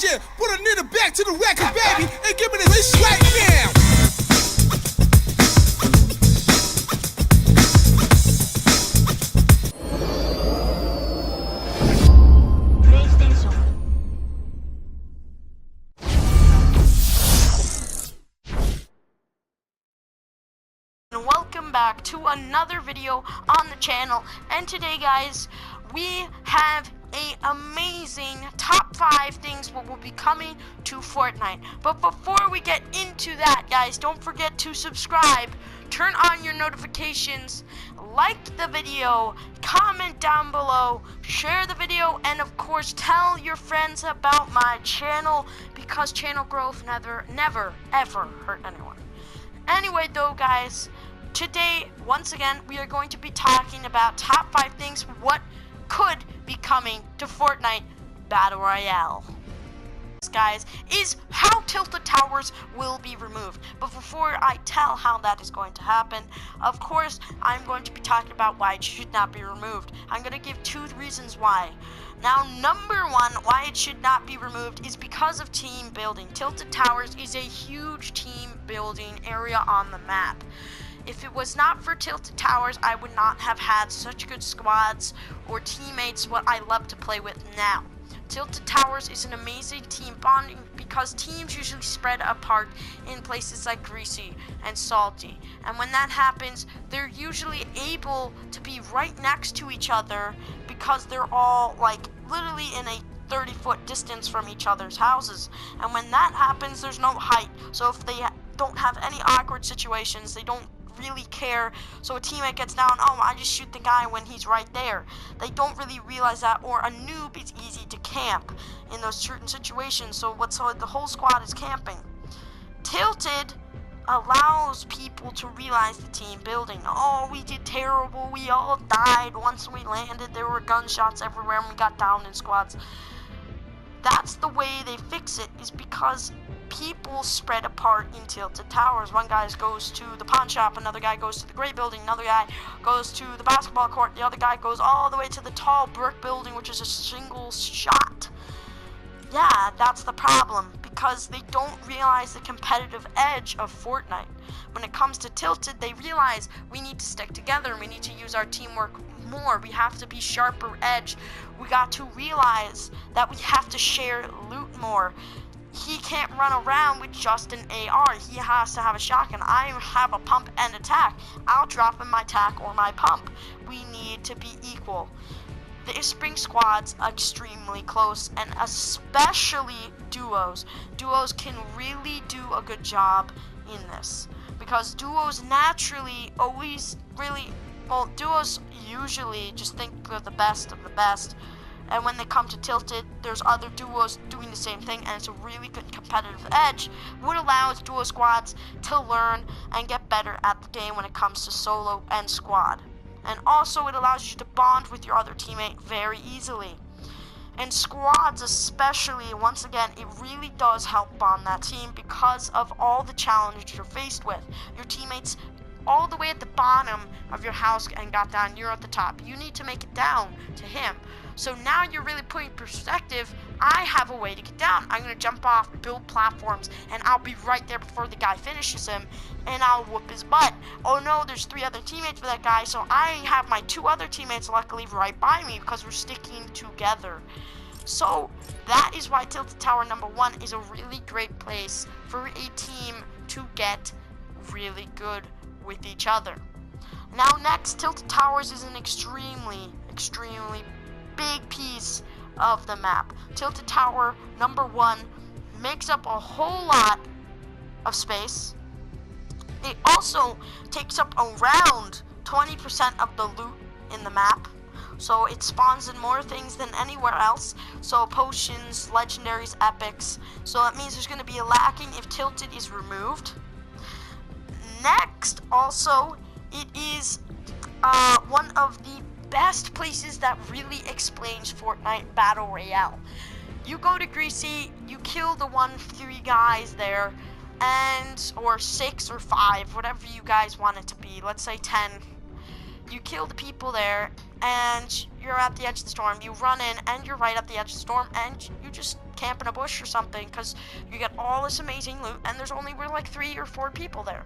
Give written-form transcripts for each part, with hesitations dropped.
yeah. Put a nigga back to the record, baby, and give me this right now. Welcome back to another video on the channel, and today guys we have a amazing top 5 things what will be coming to Fortnite. But before we get into that, guys, don't forget to subscribe, turn on your notifications, like the video, comment down below, share the video, and of course tell your friends about my channel, because channel growth never ever hurt anyone. Anyway though guys, today once again we are going to be talking about top 5 things what could be coming to Fortnite Battle Royale. This guys is how Tilted Towers will be removed. But before I tell how that is going to happen, of course I'm going to be talking about why it should not be removed. I'm going to give 2 reasons why. Now, number 1, why it should not be removed is because of team building. Tilted Towers is a huge team building area on the map. If it was not for Tilted Towers, I would not have had such good squads or teammates what I love to play with now. Tilted Towers is an amazing team bonding because teams usually spread apart in places like Greasy and Salty. And when that happens, they're usually able to be right next to each other because they're all like literally in a 30-foot distance from each other's houses. And when that happens, there's no height. So if they don't have any awkward situations, they don't really care. So a teammate gets down, oh, I just shoot the guy when he's right there. They don't really realize that. Or a noob is easy to camp in those certain situations. So the whole squad is camping. Tilted allows people to realize the team building. Oh, we did terrible. We all died once we landed. There were gunshots everywhere and we got down in squads. That's the way they fix it, is because people spread apart in Tilted Towers. One guy goes to the pawn shop, another guy goes to the gray building, another guy goes to the basketball court, the other guy goes all the way to the tall brick building, which is a single shot. Yeah, that's the problem, because they don't realize the competitive edge of Fortnite. When it comes to Tilted, they realize we need to stick together and we need to use our teamwork more. We have to be sharper edged. We got to realize that we have to share loot more. He can't run around with just an AR. He has to have a shotgun. I have a pump and attack. I'll drop in my attack or my pump. We need to be equal. The spring squads are extremely close, and especially duos. Duos can really do a good job in this, because duos naturally always duos usually just think they're the best of the best. And when they come to Tilted, there's other duos doing the same thing, and it's a really good competitive edge, which allows duo squads to learn and get better at the game when it comes to solo and squad. And also it allows you to bond with your other teammate very easily. And squads especially, once again, it really does help bond that team because of all the challenges you're faced with. Your teammates all the way at the bottom of your house and got down, you're at the top. You need to make it down to him. So now you're really putting perspective. I have a way to get down. I'm going to jump off, build platforms, and I'll be right there before the guy finishes him, and I'll whoop his butt. Oh no, there's 3 other teammates for that guy, so I have my 2 other teammates luckily right by me because we're sticking together. So that is why Tilted Tower number 1 is a really great place for a team to get really good with each other. Now next, Tilted Towers is an extremely big piece of the map. Tilted Tower number 1 makes up a whole lot of space. It also takes up around 20% of the loot in the map. So it spawns in more things than anywhere else. So potions, legendaries, epics. So that means there's going to be a lacking if Tilted is removed. Next, also, it is one of the best places that really explains Fortnite Battle Royale. You go to Greasy, you kill the 1-3 guys there, or 6 or 5, whatever you guys want it to be, let's say 10. You kill the people there, and you're at the edge of the storm. You run in, and you're right at the edge of the storm, and you just camp in a bush or something, because you get all this amazing loot, and there's only like 3 or 4 people there.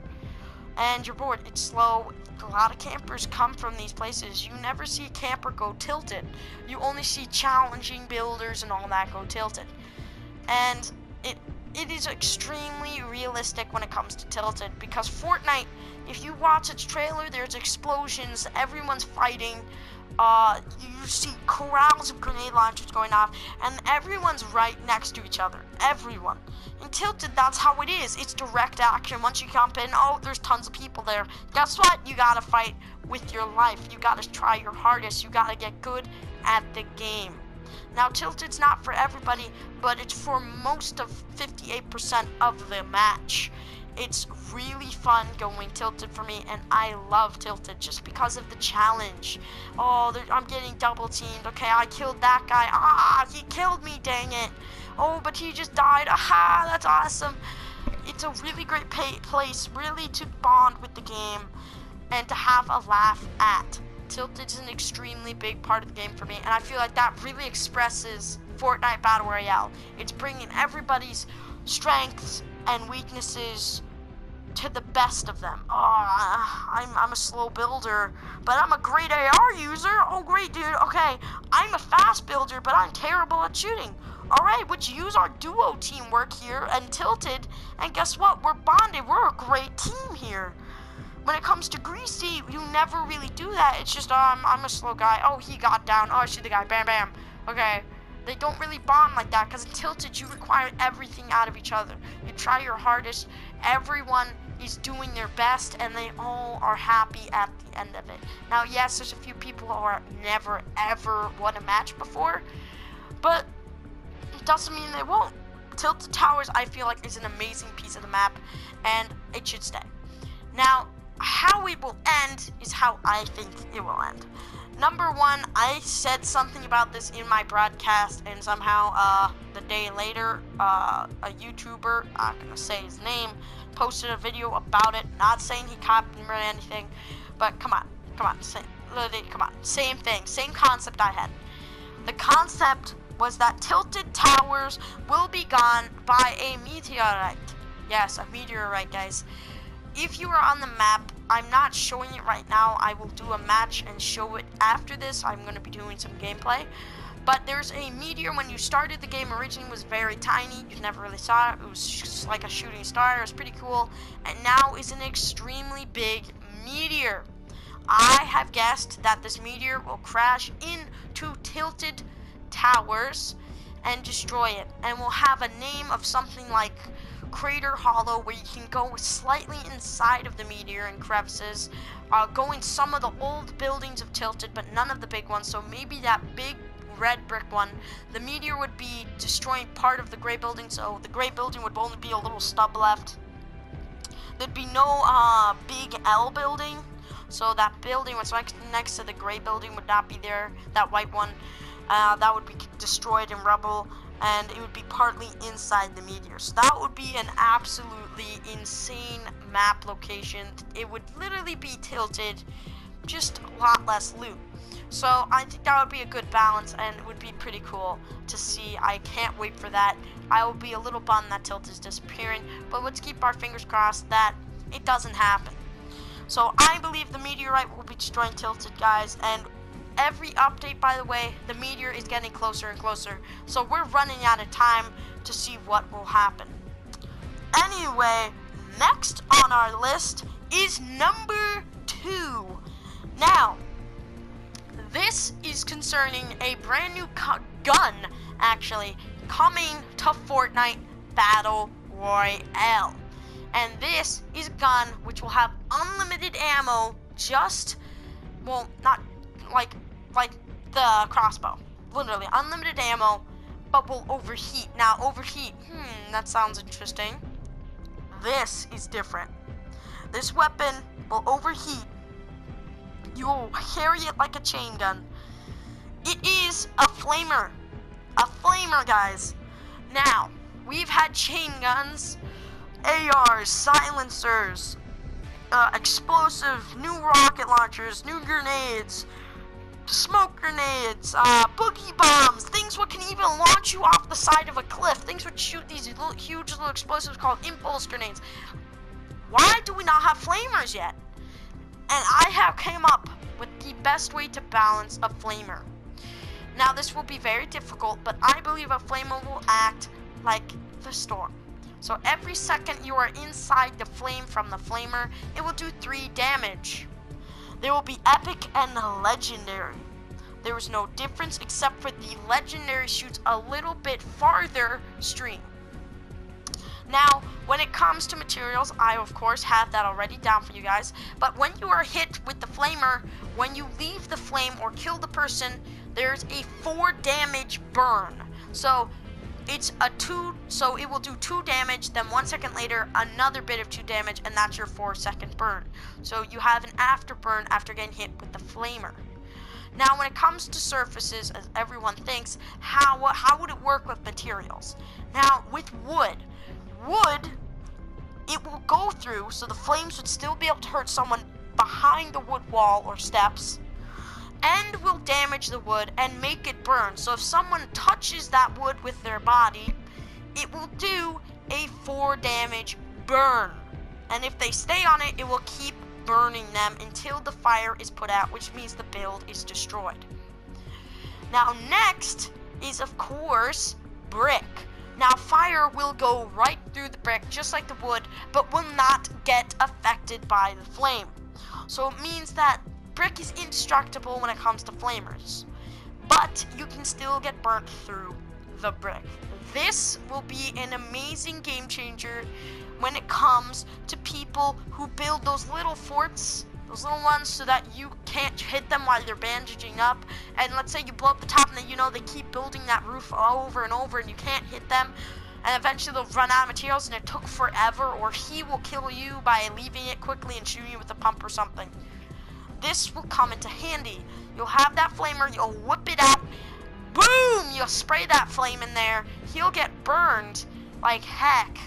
And you're bored, it's slow. A lot of campers come from these places. You never see a camper go tilted. You only see challenging builders and all that go tilted. And it is extremely realistic when it comes to tilted, because Fortnite, if you watch its trailer, there's explosions, everyone's fighting, you see corrals of grenade launchers going off, and everyone's right next to each other. Everyone. In tilted, that's how it is. It's direct action. Once you jump in, oh, there's tons of people there. Guess what? You gotta fight with your life. You gotta try your hardest. You gotta get good at the game. Now, tilted's not for everybody, but it's for most of 58% of the match. It's really fun going tilted for me, and I love tilted just because of the challenge. Oh, I'm getting double teamed. Okay, I killed that guy. Ah, he killed me, dang it. Oh, but he just died. Aha, that's awesome. It's a really great place, really, to bond with the game and to have a laugh at. Tilted is an extremely big part of the game for me, and I feel like that really expresses Fortnite Battle Royale. It's bringing everybody's strengths and weaknesses to the best of them. Oh, I'm a slow builder, but I'm a great AR user. Oh, great, dude. Okay, I'm a fast builder, but I'm terrible at shooting. All right, let's use our duo teamwork here and tilted, and guess what? We're bonded. We're a great team here. When it comes to Greasy, you never really do that. It's just, I'm a slow guy. Oh, he got down. Oh, I shoot the guy. Bam, bam. Okay. They don't really bond like that, because in tilted, you require everything out of each other. You try your hardest. Everyone is doing their best, and they all are happy at the end of it. Now, yes, there's a few people who are never, ever won a match before, but it doesn't mean they won't. Tilted Towers, I feel like, is an amazing piece of the map, and it should stay. Now, how it will end is how I think it will end. Number one, I said something about this in my broadcast, and somehow the day later, a YouTuber, I'm gonna say his name, posted a video about it. Not saying he copied me or anything, but come on, same thing, same concept I had. The concept was that tilted towers will be gone by a meteorite. Yes, a meteorite, guys. If you are on the map, I'm not showing it right now. I will do a match and show it after this. I'm going to be doing some gameplay. But there's a meteor. When you started the game, originally was very tiny. You never really saw it. It was just like a shooting star. It was pretty cool. And now is an extremely big meteor. I have guessed that this meteor will crash into tilted towers and destroy it. And will have a name of something like Crater Hollow, where you can go slightly inside of the meteor and crevices, go in some of the old buildings of tilted, but none of the big ones. So maybe that big red brick one, the meteor would be destroying part of the gray building, so the gray building would only be a little stub left. There'd be no big L building, so that building was next to the gray building would not be there. That white one, that would be destroyed in rubble, and it would be partly inside the meteor. So that would be an absolutely insane map location. It would literally be tilted, just a lot less loot. So I think that would be a good balance, and it would be pretty cool to see. I can't wait for that. I will be a little bummed that tilt is disappearing, but let's keep our fingers crossed that it doesn't happen. So I believe the meteorite will be destroying tilted, guys, and every update, by the way, the meteor is getting closer and closer. So we're running out of time to see what will happen. Anyway, next on our list is number 2. Now, this is concerning a brand new gun, actually, coming to Fortnite Battle Royale. And this is a gun which will have unlimited ammo, just, well, not like the crossbow. Literally, unlimited ammo, but will overheat. Now, overheat, that sounds interesting. This is different. This weapon will overheat. You will carry it like a chain gun. It is a flamer. A flamer, guys. Now, we've had chain guns, ARs, silencers, explosive, new rocket launchers, new grenades, smoke grenades, boogie bombs, things what can even launch you off the side of a cliff, things would shoot these huge little explosives called impulse grenades. Why do we not have flamers yet? And I have came up with the best way to balance a flamer. Now this will be very difficult, but I believe a flamer will act like the storm. So every second you are inside the flame from the flamer, it will do 3 damage. There will be epic and legendary. There is no difference except for the legendary shoots a little bit farther stream. Now, when it comes to materials, I of course have that already down for you guys. But when you are hit with the flamer, when you leave the flame or kill the person, there's a 4 damage burn. So it's a 2, so it will do 2 damage, then 1 second later, another bit of 2 damage, and that's your 4-second burn. So you have an afterburn after getting hit with the flamer. Now, when it comes to surfaces, as everyone thinks, how would it work with materials? Now, with wood, it will go through, so the flames would still be able to hurt someone behind the wood wall or steps, and will damage the wood and make it burn. So if someone touches that wood with their body, it will do a 4 damage burn. And if they stay on it, it will keep burning them until the fire is put out, which means the build is destroyed. Now next is of course brick. Now fire will go right through the brick just like the wood, but will not get affected by the flame. So it means that brick is indestructible when it comes to flamers, but you can still get burnt through the brick. This will be an amazing game changer when it comes to people who build those little forts, those little ones, so that you can't hit them while they're bandaging up. And let's say you blow up the top and then, you know, they keep building that roof over and over and you can't hit them, and eventually they'll run out of materials and it took forever, or he will kill you by leaving it quickly and shooting you with a pump or something. This will come into handy. You'll have that flamer, you'll whip it out, boom, you'll spray that flame in there, he'll get burned like heck,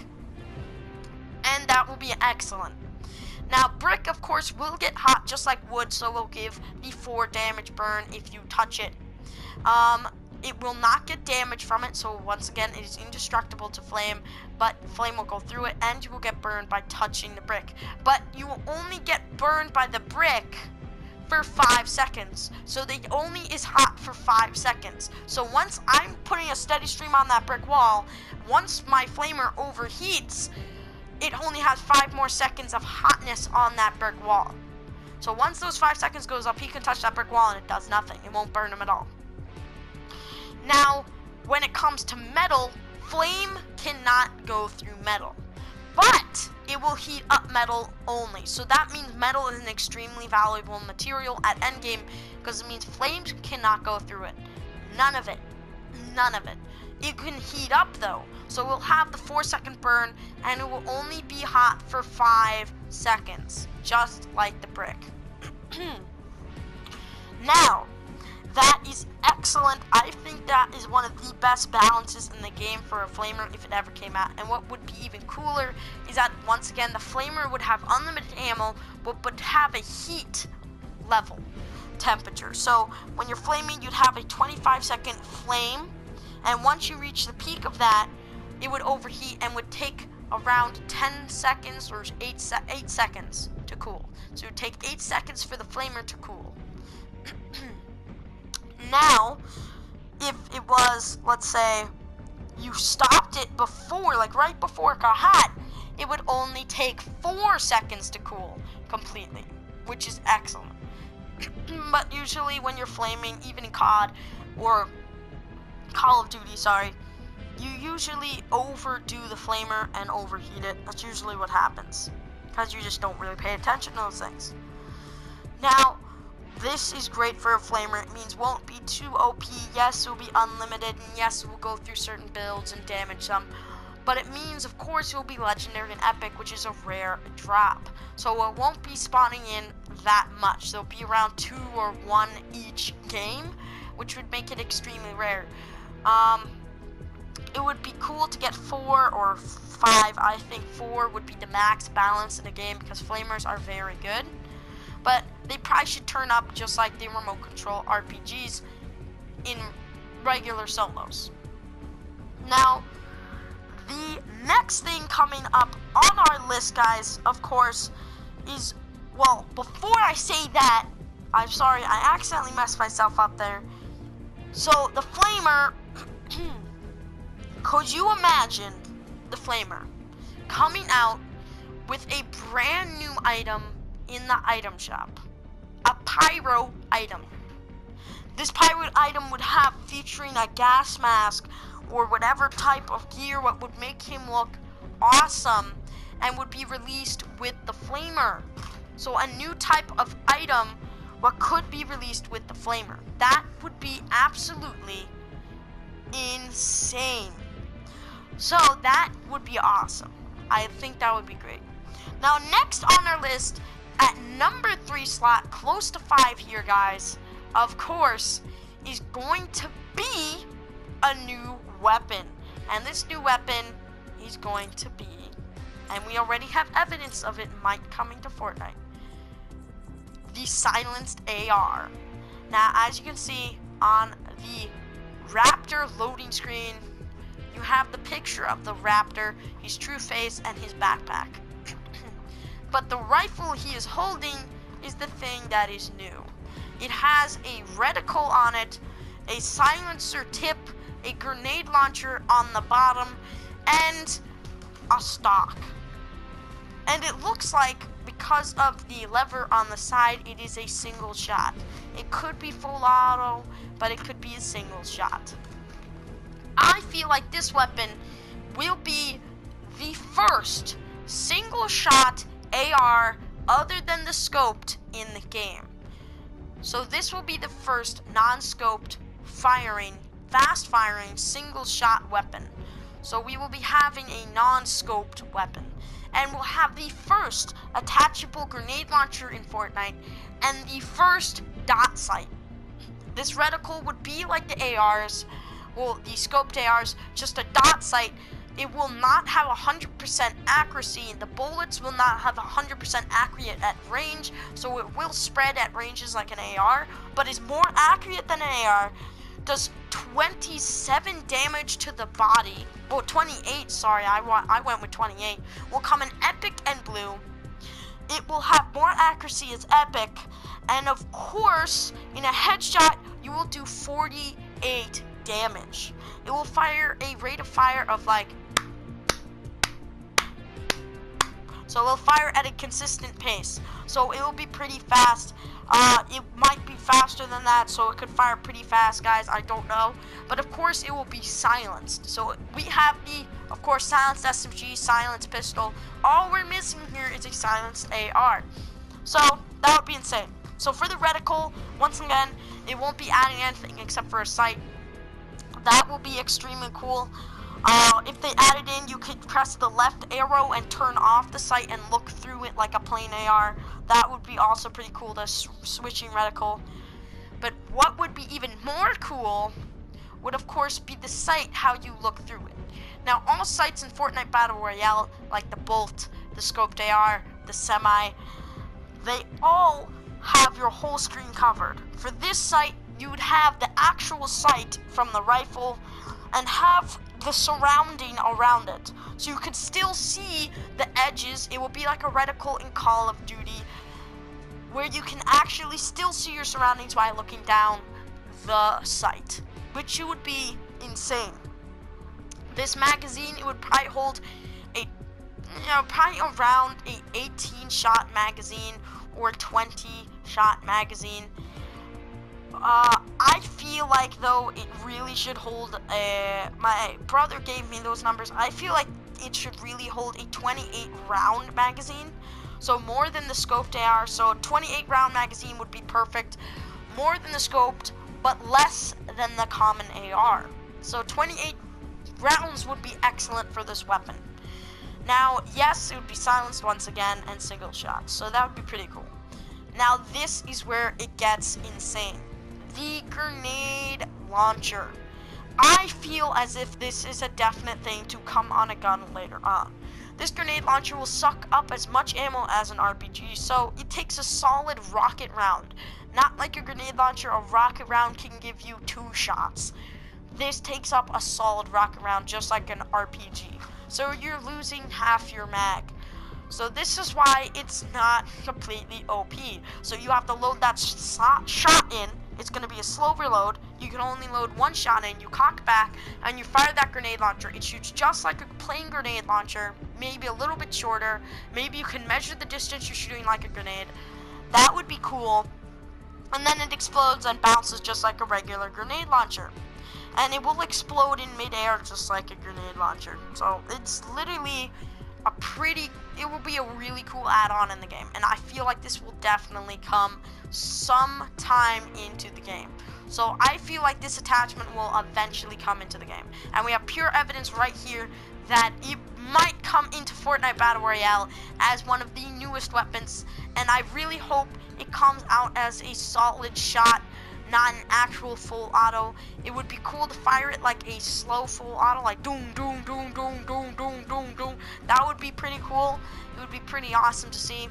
and that will be excellent. Now brick of course will get hot just like wood, so will give the 4 damage burn if you touch it. It will not get damage from it, so once again it is indestructible to flame, but flame will go through it and you will get burned by touching the brick. But you will only get burned by the brick for 5 seconds, so they only is hot for 5 seconds. So once I'm putting a steady stream on that brick wall, once my flamer overheats, it only has 5 more seconds of hotness on that brick wall. So once those 5 seconds goes up, he can touch that brick wall and it does nothing. It won't burn him at all. Now, when it comes to metal, flame cannot go through metal, but it will heat up metal only. So that means metal is an extremely valuable material at endgame, because it means flames cannot go through it. None of it. None of it. It can heat up though, so we'll have the 4-second burn, and it will only be hot for 5 seconds, just like the brick. Now, that is excellent. I think that is one of the best balances in the game for a flamer if it ever came out. And what would be even cooler is that once again the flamer would have unlimited ammo, but would have a heat level temperature. So when you're flaming, you'd have a 25-second flame, and once you reach the peak of that, it would overheat and would take around 10 seconds or 8 seconds to cool. So it would take 8 seconds for the flamer to cool. Now, if it was, let's say, you stopped it before, like right before it got hot, it would only take 4 seconds to cool completely, which is excellent. But usually when you're flaming, even in COD, or Call of Duty, sorry, you usually overdo the flamer and overheat it. That's usually what happens, because you just don't really pay attention to those things. Now, this is great for a flamer. It means won't be too OP. Yes, it will be unlimited, and yes, it will go through certain builds and damage them. But it means, of course, it will be legendary and epic, which is a rare drop. So it won't be spawning in that much. There'll be around 2 or 1 each game, which would make it extremely rare. It would be cool to get 4 or 5. I think 4 would be the max balance in the game, because flamers are very good. But they probably should turn up just like the remote control RPGs in regular solos. Now, the next thing coming up on our list, guys, of course, is, well, before I say that, I'm sorry, I accidentally messed myself up there. So, the Flamer, could you imagine the Flamer coming out with a brand new item in the item shop? A pyro item. This pyro item would have featuring a gas mask or whatever type of gear what would make him look awesome and would be released with the Flamer. So a new type of item what could be released with the Flamer. That would be absolutely insane. So that would be awesome. I think that would be great. Now next on our list, at number 3 slot, close to 5 here, guys, of course, is going to be a new weapon. And this new weapon is going to be, and we already have evidence of it might coming to Fortnite, the silenced AR. Now, as you can see on the Raptor loading screen, you have the picture of the Raptor, his true face, and his backpack. But the rifle he is holding is the thing that is new. It has a reticle on it, a silencer tip, a grenade launcher on the bottom, and a stock. And it looks like, because of the lever on the side, it is a single shot. It could be full auto, but it could be a single shot. I feel like this weapon will be the first single shot AR other than the scoped in the game. So this will be the first non-scoped firing, fast firing, single shot weapon. So we will be having a non-scoped weapon. And we'll have the first attachable grenade launcher in Fortnite and the first dot sight. This reticle would be like the ARs, well, the scoped ARs, just a dot sight. It will not have 100% accuracy. The bullets will not have 100% accurate at range, so it will spread at ranges like an AR, but is more accurate than an AR. Does 27 damage to the body. Oh, 28, sorry, I went with 28. Will come in epic and blue. It will have more accuracy as epic, and of course, in a headshot, you will do 48 damage. It will fire a rate of fire of like, so it will fire at a consistent pace. So it will be pretty fast. It might be faster than that, so it could fire pretty fast, guys. I don't know. But of course, it will be silenced. So we have the, of course, silenced SMG, silenced pistol. All we're missing here is a silenced AR. So that would be insane. So for the reticle, once again, it won't be adding anything except for a sight. That will be extremely cool. If they added in, you could press the left arrow and turn off the sight and look through it like a plain AR. That would be also pretty cool, the switching reticle. But what would be even more cool would of course be the sight, how you look through it. Now all sights in Fortnite Battle Royale, like the Bolt, the Scoped AR, the Semi, they all have your whole screen covered. For this sight, you would have the actual sight from the rifle and have the surrounding around it. So you could still see the edges. It will be like a reticle in Call of Duty, where you can actually still see your surroundings by looking down the sight, which would be insane. This magazine, it would probably hold a, probably around a 18 shot magazine or 20 shot magazine. I feel like though it really should hold my brother gave me those numbers. I feel like it should really hold a 28 round magazine. So more than the scoped AR. So 28 round magazine would be perfect. More than the scoped, but less than the common AR. So 28 rounds would be excellent for this weapon. Now, yes, it would be silenced once again and single shots. So that would be pretty cool. Now this is where it gets insane. The grenade launcher. I feel as if this is a definite thing to come on a gun later on. This grenade launcher will suck up as much ammo as an RPG, so it takes a solid rocket round. Not like a grenade launcher, a rocket round can give you 2 shots. This takes up a solid rocket round just like an RPG. So you're losing half your mag. So this is why it's not completely OP. So you have to load that shot in. It's going to be a slow reload. You can only load 1 shot in. You cock back and you fire that grenade launcher. It shoots just like a plain grenade launcher, maybe a little bit shorter. Maybe you can measure the distance you're shooting like a grenade. That would be cool. And then it explodes and bounces just like a regular grenade launcher. And it will explode in midair just like a grenade launcher. So it's literally it will be a really cool add-on in the game, and I feel like this will definitely come sometime into the game. So I feel like this attachment will eventually come into the game, and we have pure evidence right here that it might come into Fortnite Battle Royale as one of the newest weapons, and I really hope it comes out as a solid shot, not an actual full auto. It would be cool to fire it like a slow full auto, like doom, doom, doom, doom, doom, doom, doom, doom. That would be pretty cool. It would be pretty awesome to see.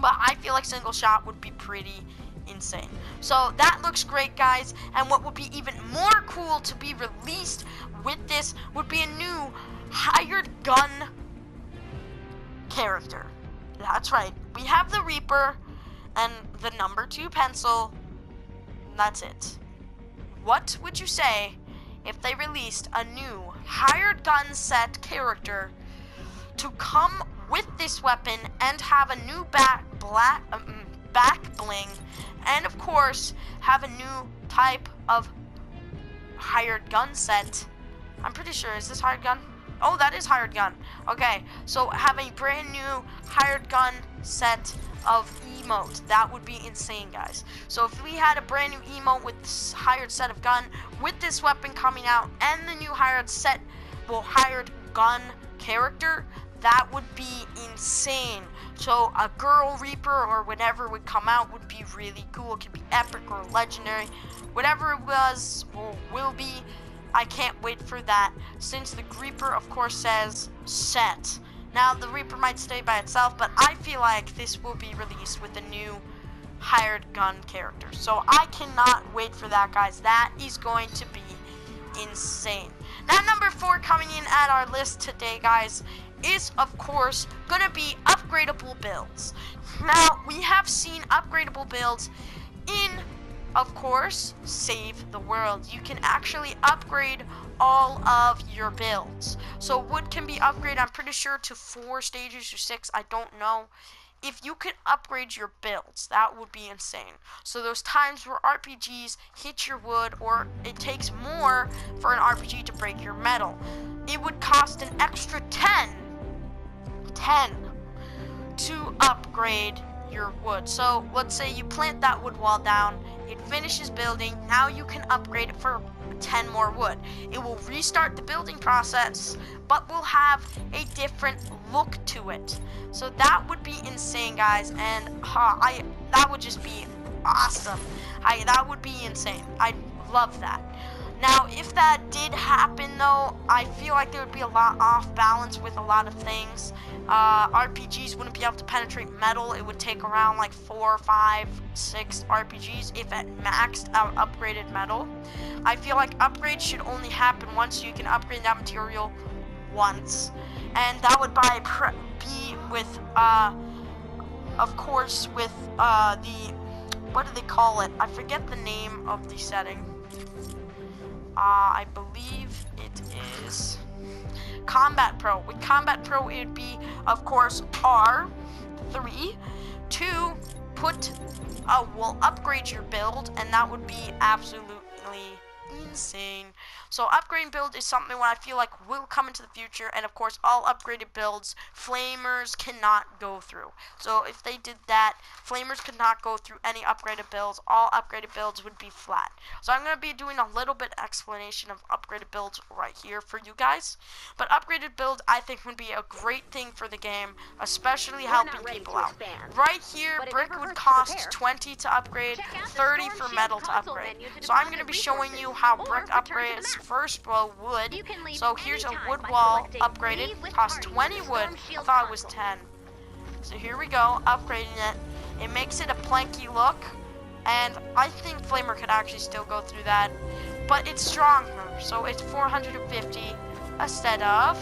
But I feel like single shot would be pretty insane. So that looks great, guys. And what would be even more cool to be released with this would be a new hired gun character. That's right. We have the Reaper and the number 2 pencil. That's it. What would you say if they released a new hired gun set character to come with this weapon and have a new back bling, and of course have a new type of hired gun set? I'm pretty sure, is this hired gun? Oh, that is hired gun. Okay, so have a brand new hired gun set of emote. That would be insane, guys. So if we had a brand new emote with this hired set of gun, with this weapon coming out, and the new hired gun character, that would be insane. So a girl Reaper or whatever would come out would be really cool. It could be epic or legendary, whatever it was or will be. I can't wait for that, since the Reaper of course says set. Now the Reaper might stay by itself, but I feel like this will be released with a new hired gun character. So I cannot wait for that, guys. That is going to be insane. Now number 4 coming in at our list today, guys, is of course gonna be upgradable builds. Now we have seen upgradable builds in, of course, Save the World. You can actually upgrade all of your builds. So wood can be upgraded, I'm pretty sure, to 4 stages or 6, I don't know. If you could upgrade your builds, that would be insane. So those times where RPGs hit your wood, or it takes more for an RPG to break your metal, it would cost an extra 10 to upgrade your wood. So let's say you plant that wood wall down, it finishes building, now you can upgrade it for 10 more wood. It will restart the building process, but will have a different look to it. So that would be insane, guys, and that would just be awesome. That would be insane. I love that. Now, if that did happen, though, I feel like there would be a lot off balance with a lot of things. RPGs wouldn't be able to penetrate metal. It would take around like 4, 5, 6 RPGs if at maxed out upgraded metal. I feel like upgrades should only happen once, so you can upgrade that material once. And that would be with, of course, with what do they call it? I forget the name of the setting. I believe it is Combat Pro. With Combat Pro, it would be, of course, R3 to will upgrade your build, and that would be absolutely insane. So upgrading build is something what I feel like will come into the future, and of course all upgraded builds flamers cannot go through. So if they did that, flamers could not go through any upgraded builds. All upgraded builds would be flat. So I'm going to be doing a little bit explanation of upgraded builds right here for you guys. But upgraded build I think would be a great thing for the game, especially helping people out. Right here, brick would cost 20 to upgrade, 30 for metal to upgrade. So I'm going to be showing you how brick upgrades. First, well, wood. So here's a wood wall upgraded. Costs 20 wood. I thought it was 10. So here we go, upgrading it. It makes it a planky look. And I think Flamer could actually still go through that. But it's stronger. So it's 450 instead of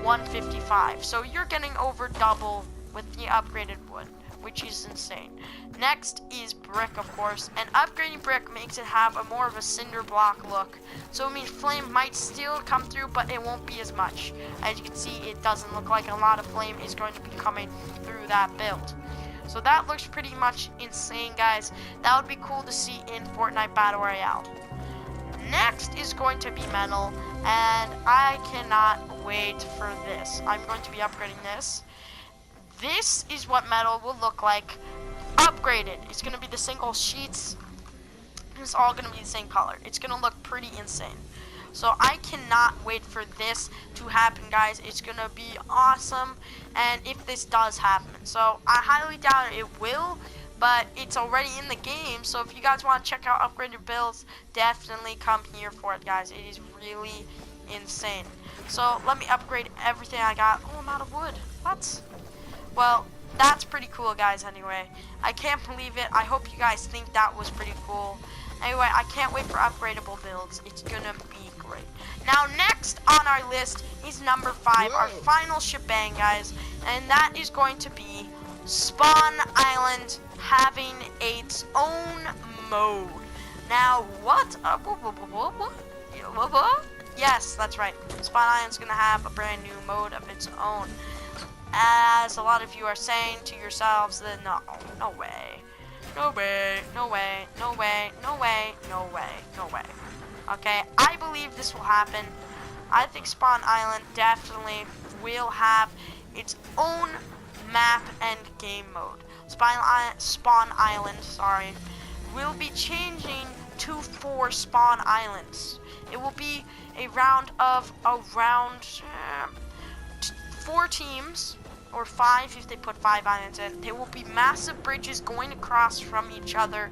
155. So you're getting over double with the upgraded wood, which is insane. Next is brick, of course, and upgrading brick makes it have a more of a cinder block look. So it means flame might still come through, but it won't be as much. As you can see, it doesn't look like a lot of flame is going to be coming through that build. So that looks pretty much insane, guys. That would be cool to see in Fortnite Battle Royale. Next is going to be metal, and I cannot wait for this. I'm going to be upgrading this. This is what metal will look like upgraded. It's going to be the single sheets. It's all going to be the same color. It's going to look pretty insane. So I cannot wait for this to happen, guys. It's going to be awesome. And if this does happen. So I highly doubt it will. But it's already in the game. So if you guys want to check out upgraded builds, definitely come here for it, guys. It is really insane. So let me upgrade everything I got. Oh, I'm out of wood. What? Well, that's pretty cool, guys, anyway. I can't believe it. I hope you guys think that was pretty cool. Anyway, I can't wait for upgradable builds. It's gonna be great. Now, next on our list is number 5, our final shebang, guys. And that is going to be Spawn Island having its own mode. Now, what? Yes, that's right. Spawn Island's gonna have a brand new mode of its own. As a lot of you are saying to yourselves, that no way. No way, no way, no way, no way, no way, no way. Okay, I believe this will happen. I think Spawn Island definitely will have its own map and game mode. Spawn Island, sorry, will be changing to 4 Spawn Islands. It will be a round of around 4 teams, or 5 if they put 5 islands in. There will be massive bridges going across from each other,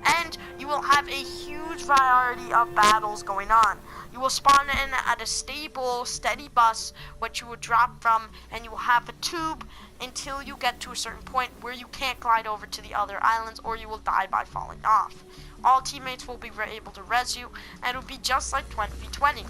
and you will have a huge variety of battles going on. You will spawn in at a stable, steady bus, which you will drop from, and you will have a tube until you get to a certain point where you can't glide over to the other islands, or you will die by falling off. All teammates will be able to res you, and it will be just like 20v20.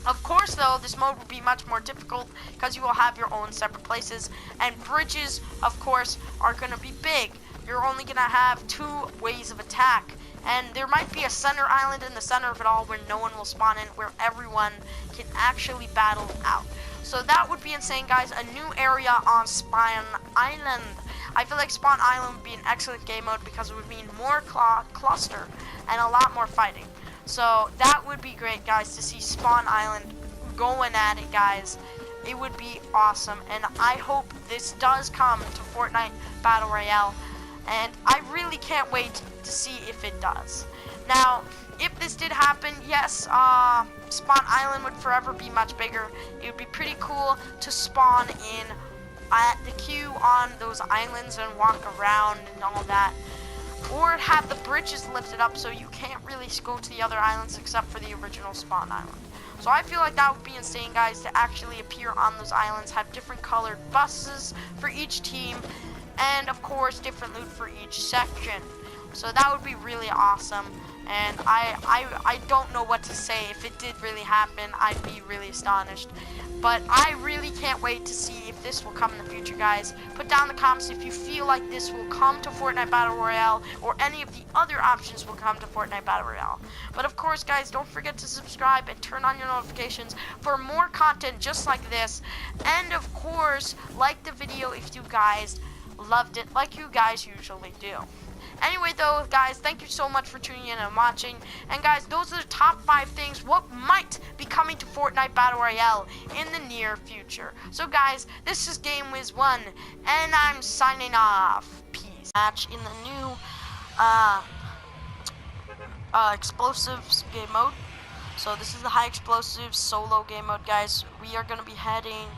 Of course, though, this mode will be much more difficult because you will have your own separate places, and bridges, of course, are going to be big. You're only going to have 2 ways of attack, and there might be a center island in the center of it all where no one will spawn in, where everyone can actually battle out. So that would be insane, guys. A new area on Spawn Island. I feel like Spawn Island would be an excellent game mode because it would mean more cluster and a lot more fighting. So that would be great, guys, to see Spawn Island going at it, guys. It would be awesome, and I hope this does come to Fortnite Battle Royale, and I really can't wait to see if it does. Now, if this did happen, yes, Spawn Island would forever be much bigger. It would be pretty cool to spawn in at the queue on those islands and walk around and all that. Or have the bridges lifted up so you can't really go to the other islands except for the original Spawn Island. So I feel like that would be insane, guys, to actually appear on those islands, have different colored buses for each team, and of course different loot for each section. So that would be really awesome, and I don't know what to say. If it did really happen, I'd be really astonished. But I really can't wait to see if this will come in the future, guys. Put down in the comments if you feel like this will come to Fortnite Battle Royale, or any of the other options will come to Fortnite Battle Royale. But of course, guys, don't forget to subscribe and turn on your notifications for more content just like this. And of course, like the video if you guys loved it, like you guys usually do. Anyway, though, guys, thank you so much for tuning in and watching. And, guys, those are the top 5 things what might be coming to Fortnite Battle Royale in the near future. So, guys, this is GameWiz1, and I'm signing off. Peace. Match in the new explosives game mode. So, this is the high explosives solo game mode, guys. We are going to be heading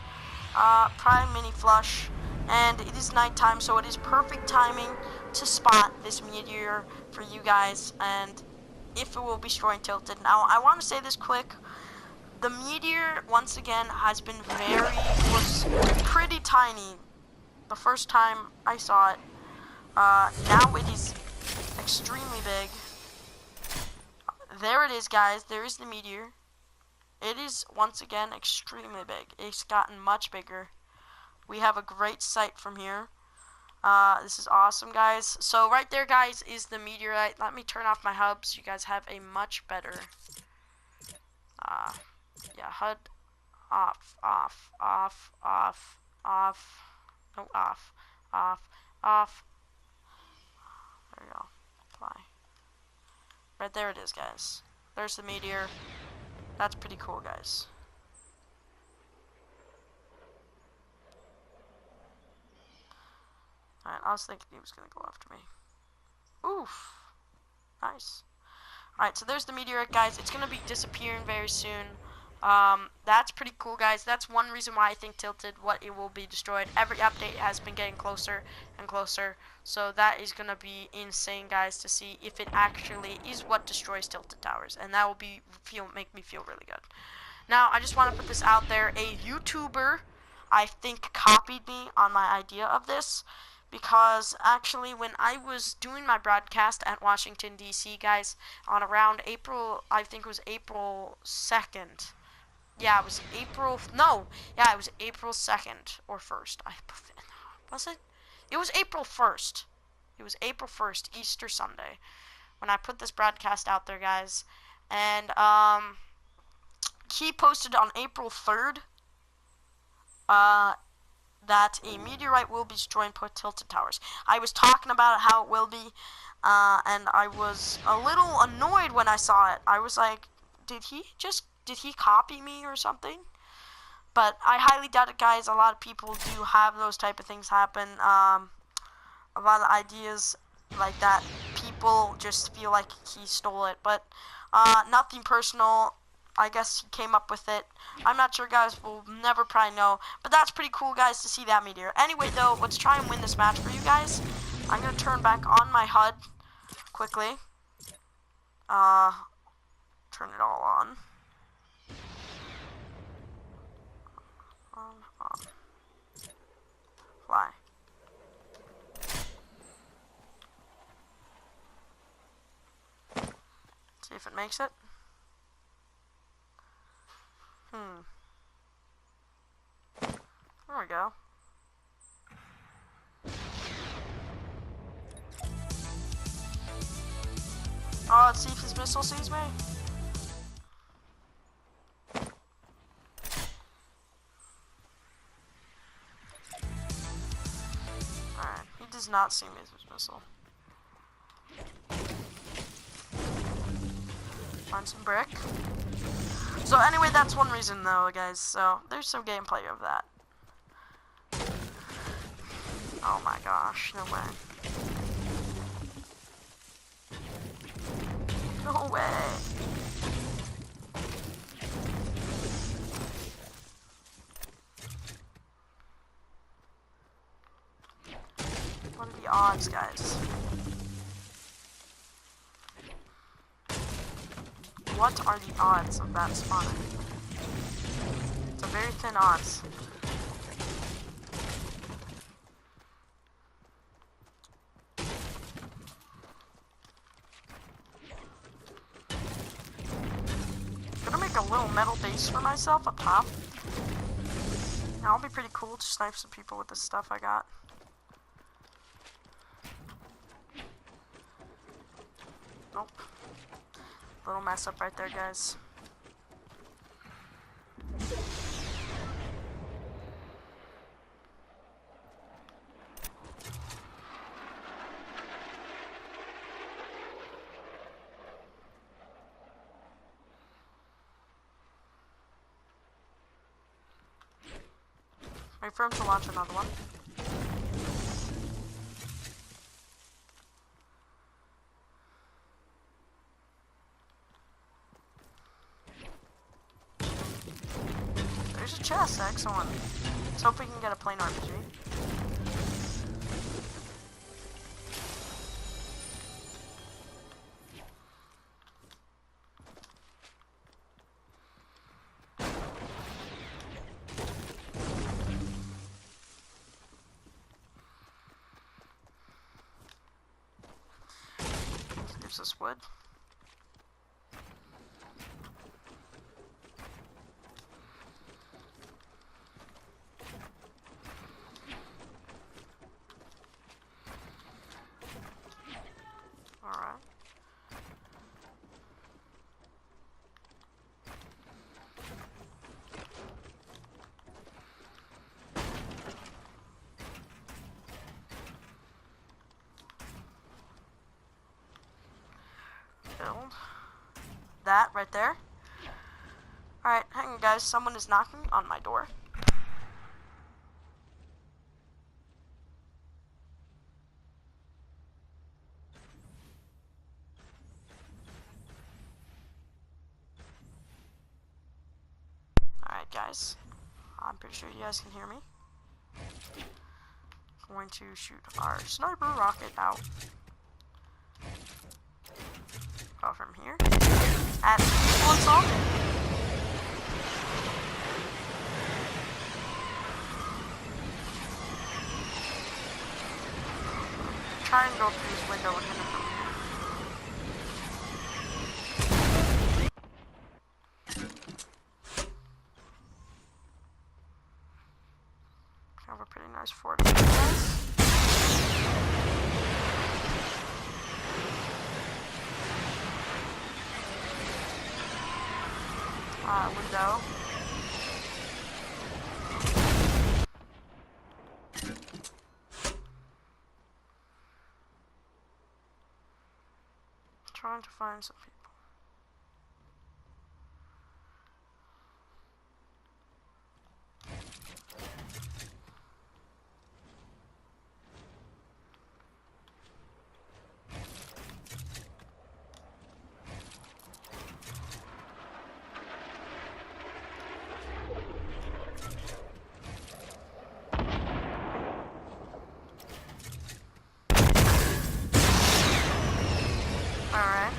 Prime Mini Flush, and it is nighttime, so it is perfect timing to spot this meteor for you guys, and if it will be destroying tilted. Now, I want to say this quick. The meteor, once again, was pretty tiny the first time I saw it. Now it is extremely big. There it is, guys. There is the meteor. It is, once again, extremely big. It's gotten much bigger. We have a great sight from here. This is awesome, guys. So right there, guys, is the meteorite. Let me turn off my hub so you guys have a much better, yeah, HUD off, off, off, off, off, no, off, off, off. There we go. Apply. Right there it is, guys. There's the meteor. That's pretty cool, guys. Alright, I was thinking he was gonna go after me. Oof. Nice. Alright, so there's the meteorite, guys. It's gonna be disappearing very soon. That's pretty cool, guys. That's one reason why I think Tilted, it will be destroyed. Every update has been getting closer and closer. So that is gonna be insane, guys, to see if it actually is what destroys Tilted Towers. And that will make me feel really good. Now, I just want to put this out there. A YouTuber, I think, copied me on my idea of this. Because actually, when I was doing my broadcast at Washington, D.C., guys, on around April, I think it was April 2nd. Yeah, it was April, no, yeah, it was April 2nd or 1st. Was it? It was April 1st. It was April 1st, Easter Sunday, when I put this broadcast out there, guys. And, he posted on April 3rd, that a meteorite will be destroying Tilted Towers. I was talking about how it will be, and I was a little annoyed when I saw it. I was like, did he copy me or something? But I highly doubt it, guys. A lot of people do have those type of things happen. A lot of ideas like that, people just feel like he stole it. But nothing personal. I guess he came up with it. I'm not sure, guys. We'll never probably know. But that's pretty cool, guys, to see that meteor. Anyway, though, let's try and win this match for you guys. I'm going to turn back on my HUD quickly. Turn it all on. On. Fly. See if it makes it. There we go. Oh, let's see if his missile sees me. Alright, he does not see me with his missile. Find some brick. So anyway, that's one reason though, guys. So there's some gameplay of that. Oh my gosh, no way. No way. What are the odds, guys? What are the odds of that spawning? It's a very thin odds. I'm gonna make a little metal base for myself up top. That'll be pretty cool to snipe some people with the stuff I got. Nope. Little mess up right there, guys. Wait for him to launch another one. There's a chest, excellent. Let's hope we can get a plane RPG. Where's this wood? Alright. Build that right there. Alright, hang on guys, someone is knocking on my door. Alright guys, I'm pretty sure you guys can hear me. Going to shoot our sniper rocket out. Go from here. At people assault. Try and go through this window and hit him from here. Have a pretty nice Fortnite, guys. Window. Trying to find some people. Alright.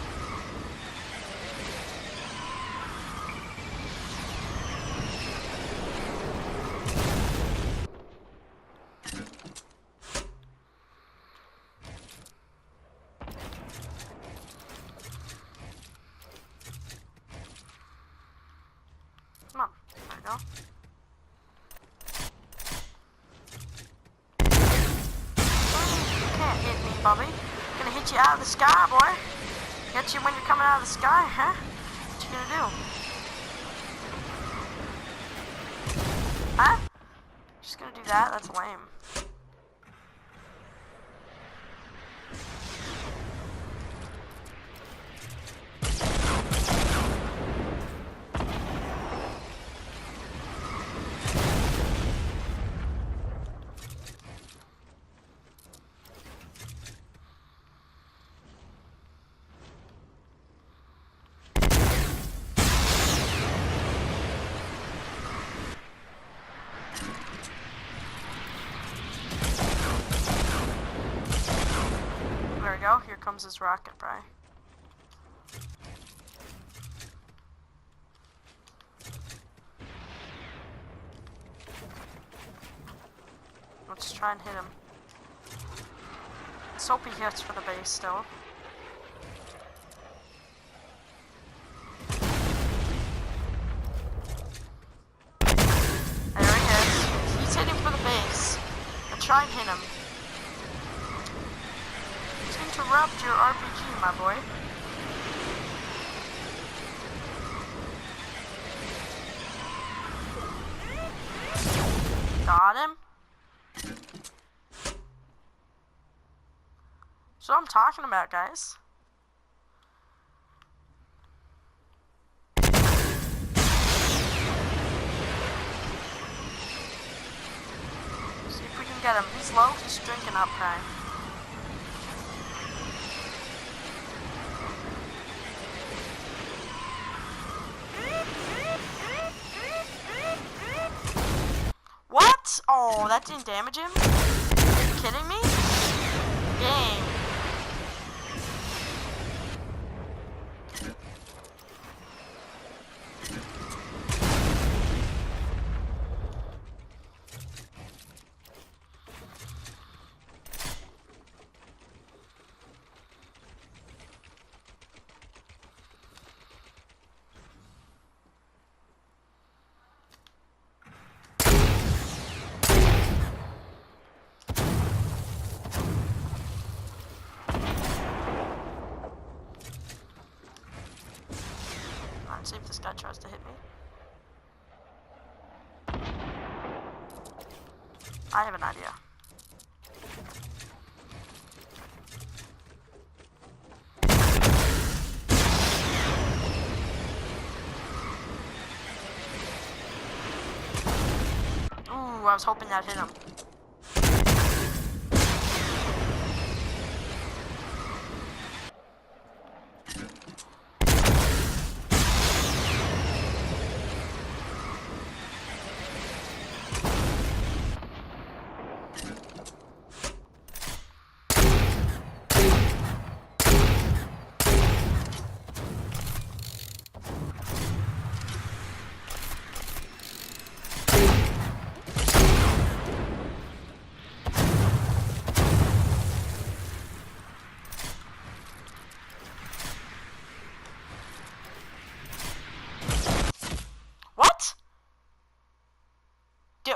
Come on. There we go. You can't hit me, Bobby. Gonna hit you out of the sky, boy. Hit you when you're coming out of the sky, huh? What you gonna do? Huh? Just gonna do that? That's lame. Go. Here comes his rocket, Bry. Let's try and hit him. Let's hope he hits for the base still. There he is. He's hitting for the base. Let's try and hit him. Interrupt your RPG, my boy. Got him. That's what I'm talking about, guys. See if we can get him. He's low, he's drinking up, guy. What? Oh, that didn't damage him? Are you kidding me? Dang. guy tries to hit me. I have an idea. Ooh, I was hoping that hit him.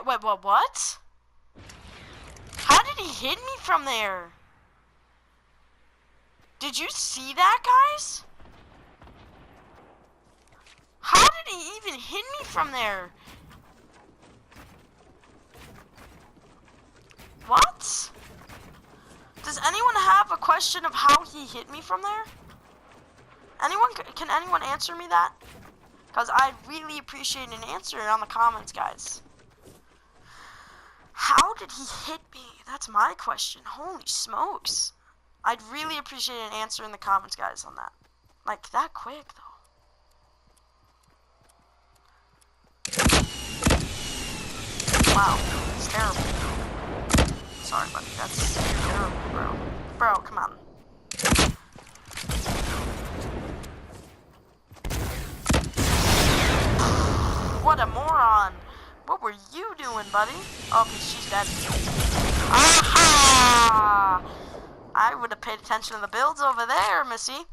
Wait, what? How did he hit me from there? Did you see that, guys? How did he even hit me from there? What? Does anyone have a question of how he hit me from there? Can anyone answer me that? Because I'd really appreciate an answer on the comments, guys. How did he hit me? That's my question. Holy smokes. I'd really appreciate an answer in the comments, guys, on that. Like, that quick, though. Wow, it's terrible. Sorry, buddy. That's terrible, bro. Bro, come on. What a moron. What were you doing, buddy? Oh, she's dead. Aha! I would have paid attention to the builds over there, missy.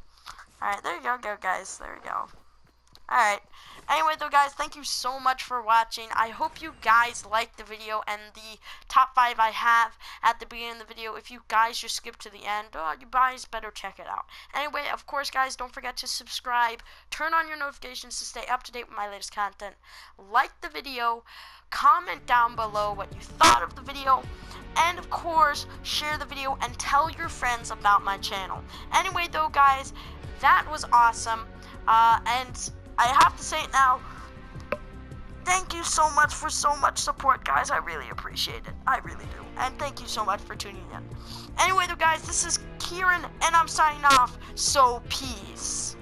Alright, there you go, guys. There we go. Alright. Anyway, though, guys, thank you so much for watching. I hope you guys liked the video and the top 5 I have at the beginning of the video. If you guys just skip to the end, you guys better check it out. Anyway, of course, guys, don't forget to subscribe. Turn on your notifications to stay up to date with my latest content. Like the video. Comment down below what you thought of the video. And, of course, share the video and tell your friends about my channel. Anyway, though, guys, that was awesome. And I have to say it now, thank you so much for so much support, guys. I really appreciate it. I really do. And thank you so much for tuning in. Anyway, though, guys, this is Kieran, and I'm signing off. So, peace.